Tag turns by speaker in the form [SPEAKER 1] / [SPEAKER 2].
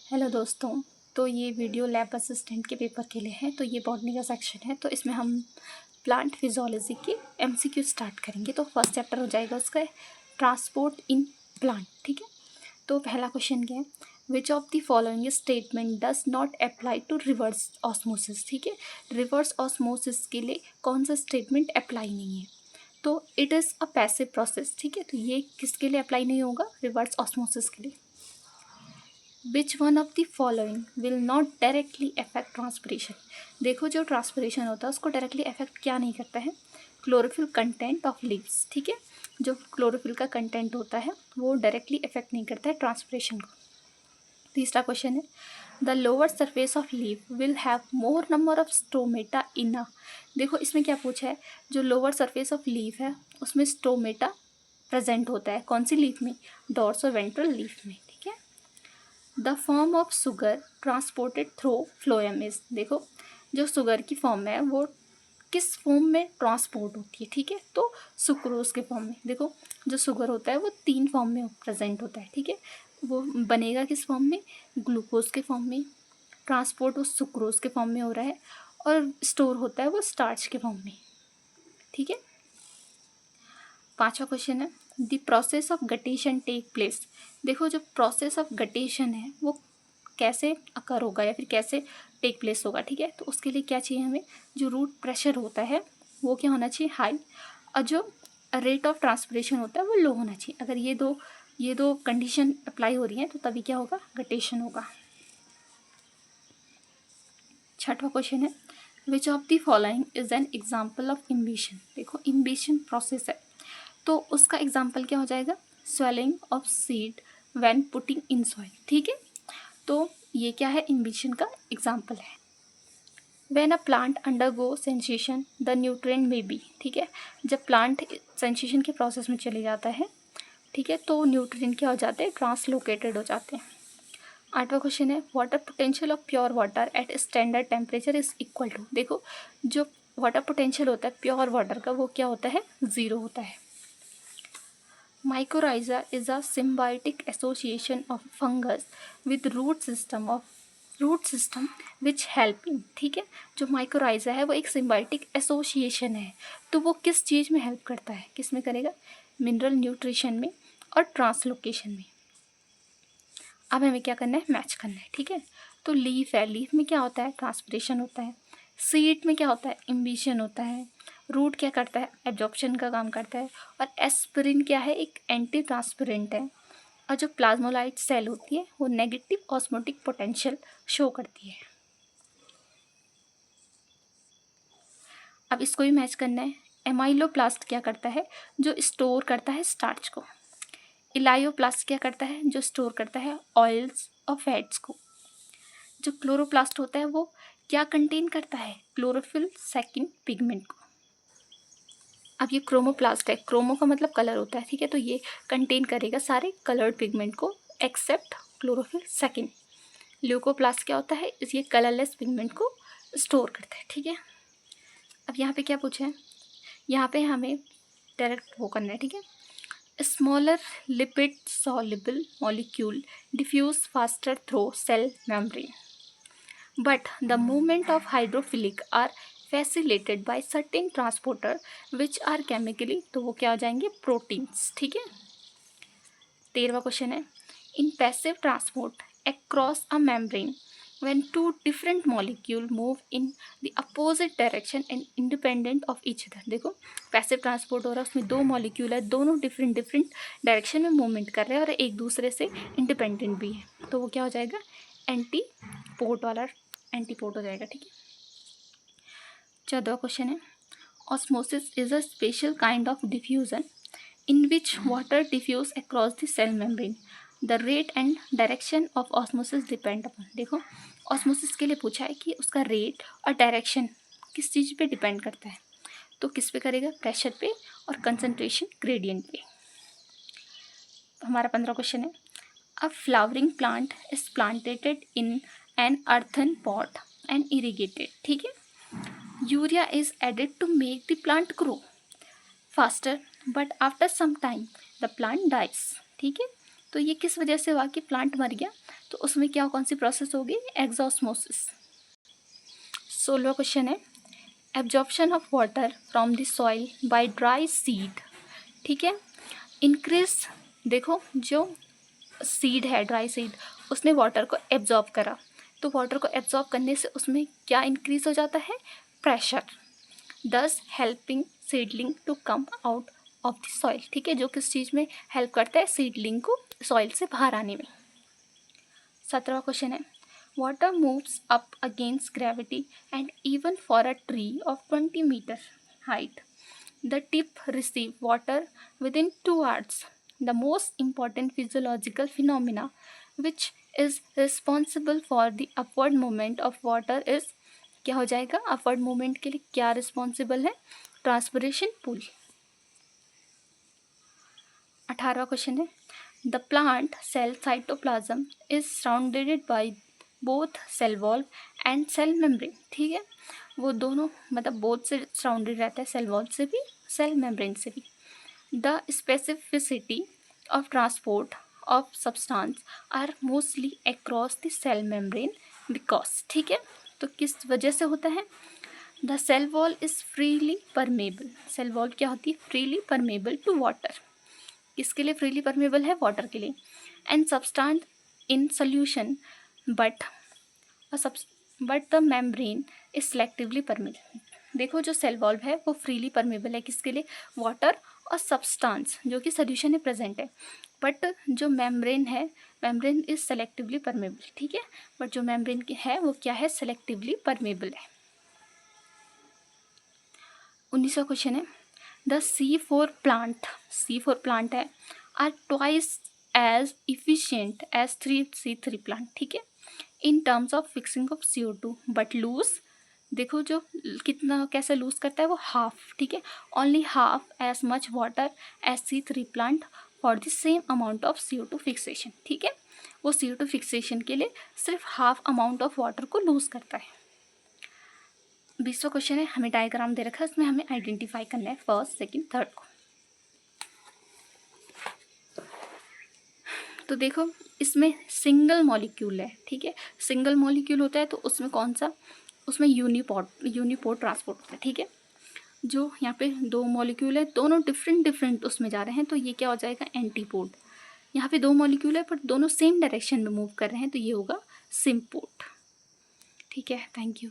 [SPEAKER 1] Hello दोस्तों। तो ये वीडियो लैब असिस्टेंट के पेपर के लिए है। तो ये बॉटनी का सेक्शन है, तो इसमें हम प्लांट फिजियोलॉजी की एमसीक्यू स्टार्ट करेंगे। तो फर्स्ट चैप्टर हो जाएगा उसका ट्रांसपोर्ट इन प्लांट। ठीक है, तो पहला क्वेश्चन क्या है, which of the following statement does not apply to reverse osmosis. ठीक है, रिवर्स ऑस्मोसिस के लिए कौन सा स्टेटमेंट अप्लाई नहीं है? तो it is a passive process. ठीक है, तो ये किसके लिए अप्लाई नहीं होगा? रिवर्स ऑस्मोसिस के लिए। Which one of the following will not directly affect transpiration. देखो, जो ट्रांसपिरेशन होता है उसको डायरेक्टली अफेक्ट क्या नहीं करता है? Chlorophyll content of leaves. ठीक है, जो क्लोरोफिल का कंटेंट होता है वो डायरेक्टली अफेक्ट नहीं करता है ट्रांसपिरेशन को। तीसरा क्वेश्चन है, the lower surface of leave will have more number of stomata in a. देखो, इसमें क्या पूछा है, जो लोअर सरफेस ऑफ लीव है उसमें स्टोमेटा प्रेजेंट होता है। कौन सी लीफ में? डॉर्सो वेंट्रल लीफ में। ठीक है, the form of sugar transported through phloem is. देखो, जो शुगर की फॉर्म है वो किस फॉर्म में ट्रांसपोर्ट होती है? ठीक है, तो सुक्रोज के फॉर्म में। देखो, जो शुगर होता है वो 3 फॉर्म में प्रेजेंट होता है। ठीक है, वो बनेगा किस फॉर्म में? ग्लूकोज के फॉर्म में। ट्रांसपोर्ट वो सुक्रोज के फॉर्म में हो रहा है और स्टोर होता है वो स्टार्च के फॉर्म में। ठीक है, पांचवा क्वेश्चन है, the process of guttation take place. देखो, जो प्रोसेस ऑफ गटेशन है वो कैसे अकर होगा या फिर कैसे टेक प्लेस होगा? ठीक है, तो उसके लिए क्या चाहिए हमें? जो रूट प्रेशर होता है वो क्या होना चाहिए? हाई, और जो रेट ऑफ ट्रांसपिरेशन होता है वो लो होना चाहिए। अगर ये दो कंडीशन अप्लाई हो रही हैं तो तभी क्या होगा? गटेशन होगा। छठवां क्वेश्चन है, which of the following is an example of imbibition. देखो, इम्बिशन प्रोसेस है तो उसका एग्जाम्पल क्या हो जाएगा? Swelling of seed when putting in soil. ठीक है, तो ये क्या है? इम्बिशन का एग्जाम्पल है। When a plant undergo sensation the nutrient में बी। ठीक है, जब प्लांट सेंसेशन के प्रोसेस में चले जाता है, ठीक है, तो न्यूट्रिएंट क्या हो जाते हैं? ट्रांसलोकेटेड हो जाते हैं। आठवां क्वेश्चन है, water potential of pure water at standard temperature is equal to. देखो, जो वाटर पोटेंशियल होता है प्योर वाटर का वो क्या होता है? 0 होता है। Mycorrhiza is a symbiotic association of fungus with root system which help in। ठीक है, जो माइकोराइजा है वो एक सिम्बायोटिक एसोसिएशन है, तो वो किस चीज़ में हेल्प करता है? किस में करेगा? मिनरल न्यूट्रिशन में और ट्रांसलोकेशन में। अब हमें क्या करना है? मैच करना है। ठीक है, तो लीफ है, लीफ में क्या होता है? ट्रांसपिरेशन होता है। सीड में क्या होता है? इम्बिशन होता है। रूट क्या करता है? एब्जॉर्प्शन का काम करता है। और एस्पिरिन क्या है? एक एंटी ट्रांसपिरेंट है। और जो प्लाज्मोलाइट सेल होती है वो नेगेटिव ऑस्मोटिक पोटेंशियल शो करती है। अब इसको भी मैच करना है। एमाइलोप्लास्ट क्या करता है? जो स्टोर करता है स्टार्च को। इलायोप्लास्ट क्या करता है? जो स्टोर करता है ऑयल्स और फैट्स को। जो क्लोरोप्लास्ट होता है वो क्या कंटेन करता है? क्लोरोफिल सेकेंड पिगमेंट को। अब ये क्रोमोप्लास्ट है, क्रोमो का मतलब कलर होता है। ठीक है, तो ये कंटेन करेगा सारे कलर्ड पिगमेंट को एक्सेप्ट क्लोरोफिल सेकेंड। ल्यूकोप्लास्ट क्या होता है? ये कलरलेस पिगमेंट को स्टोर करता है। ठीक है, अब यहाँ पे क्या पूछा है? यहाँ पे हमें डायरेक्ट वो करना है। ठीक है, smaller lipid soluble molecule diffuse faster through cell membrane but the movement of hydrophilic are facilitated by certain transporter which are chemically, तो वो क्या हो जाएंगे? प्रोटीन्स। ठीक है, 13वां क्वेश्चन है, in passive transport across a membrane when two different molecule move in the opposite direction and independent of each other। देखो, passive transport हो रहा है, उसमें 2 मॉलिक्यूल है, दोनों डिफरेंट डायरेक्शन में मूवमेंट कर रहे हैं और एक दूसरे से इंडिपेंडेंट भी है, तो वो क्या हो जाएगा? एंटीपोर्ट वाला एंटीपोर्ट हो जाएगा। ठीक है, 14वां क्वेश्चन है, osmosis is a special kind of diffusion in which water diffuse across the cell membrane. The rate and direction of osmosis depend upon। देखो, ऑस्मोसिस के लिए पूछा है कि उसका रेट और डायरेक्शन किस चीज़ पे डिपेंड करता है, तो किस पे करेगा? प्रेशर पे और कंसंट्रेशन ग्रेडियंट पे। हमारा 15वां क्वेश्चन है, a flowering plant is planted in an earthen pot and irrigated. ठीक है, urea is added to make the plant grow faster but after some time the plant dies. ठीक है, तो ये किस वजह से हुआ कि प्लांट मर गया, तो उसमें क्या कौन सी प्रोसेस होगी, एक्सॉस्मोसिस। 16वां क्वेश्चन है absorption of water from the soil by dry seed. ठीक है, इंक्रीज, देखो जो सीड है ड्राई सीड उसने वाटर को एब्जॉर्ब करा, तो वाटर को एब्जॉर्ब करने से उसमें क्या इंक्रीज हो जाता है, pressure, thus helping seedling to come out of the soil. ठीक है, जो किस चीज़ में हेल्प करता है, सीडलिंग को सॉइल से बाहर आने में। 17वां क्वेश्चन है water moves up against gravity and even for a tree of 20 metre height the tip receive water within 2 hours। The most important physiological phenomena which is responsible for the upward movement of water is, क्या हो जाएगा, upward movement के लिए क्या responsible है, transpiration pull. 18वां question है the plant cell cytoplasm is surrounded by both cell wall and cell membrane. ठीक है, वो दोनों मतलब बोथ से सराउंडेड रहता है, सेल वॉल से भी सेल मेम्ब्रेन से भी। The specificity of transport of substance are mostly across the cell membrane because. ठीक है, तो किस वजह से होता है, the cell wall is freely permeable, cell wall क्या होती है, फ्रीली परमेबल टू वाटर, किसके लिए फ्रीली परमेबल है, वाटर के लिए, and substance in solution but the membrane is selectively permeable. देखो जो सेल वॉल्व है वो फ्रीली परमेबल है, किसके लिए, वाटर और सब्सटेंस जो कि सोल्यूशन में प्रेजेंट है, बट जो मेम्ब्रेन है, मेम्ब्रेन इज सेलेक्टिवली परमेबल। ठीक है, बट जो मेम्ब्रेन है वो क्या है, सेलेक्टिवली परमेबल है। 19वां क्वेश्चन है द C4 प्लांट है are twice as efficient as 3C3 plant. ठीक है, in terms of fixing of CO2 but lose, देखो जो कितना कैसे लूज करता है वो हाफ। ठीक है, only half as much water as C3 plant for the same amount of CO2 fixation. ठीक है, वो CO2 फिक्सेशन के लिए सिर्फ हाफ अमाउंट ऑफ वाटर को लूज करता है। 20वां क्वेश्चन है हमें डायग्राम दे रखा है, इसमें हमें आइडेंटिफाई करना है फर्स्ट सेकंड थर्ड को। तो देखो इसमें सिंगल मॉलिक्यूल है। ठीक है, सिंगल मॉलिक्यूल होता है तो उसमें कौन सा, उसमें यूनिपोर्ट ट्रांसपोर्ट होता है। ठीक है, जो यहाँ पे 2 मॉलिक्यूल है दोनों डिफरेंट उसमें जा रहे हैं तो ये क्या हो जाएगा, एंटीपोड। यहाँ पे 2 मॉलिक्यूल है पर दोनों सेम डायरेक्शन में मूव कर रहे हैं तो ये होगा सिम्पोर्ट। ठीक है, थैंक यू।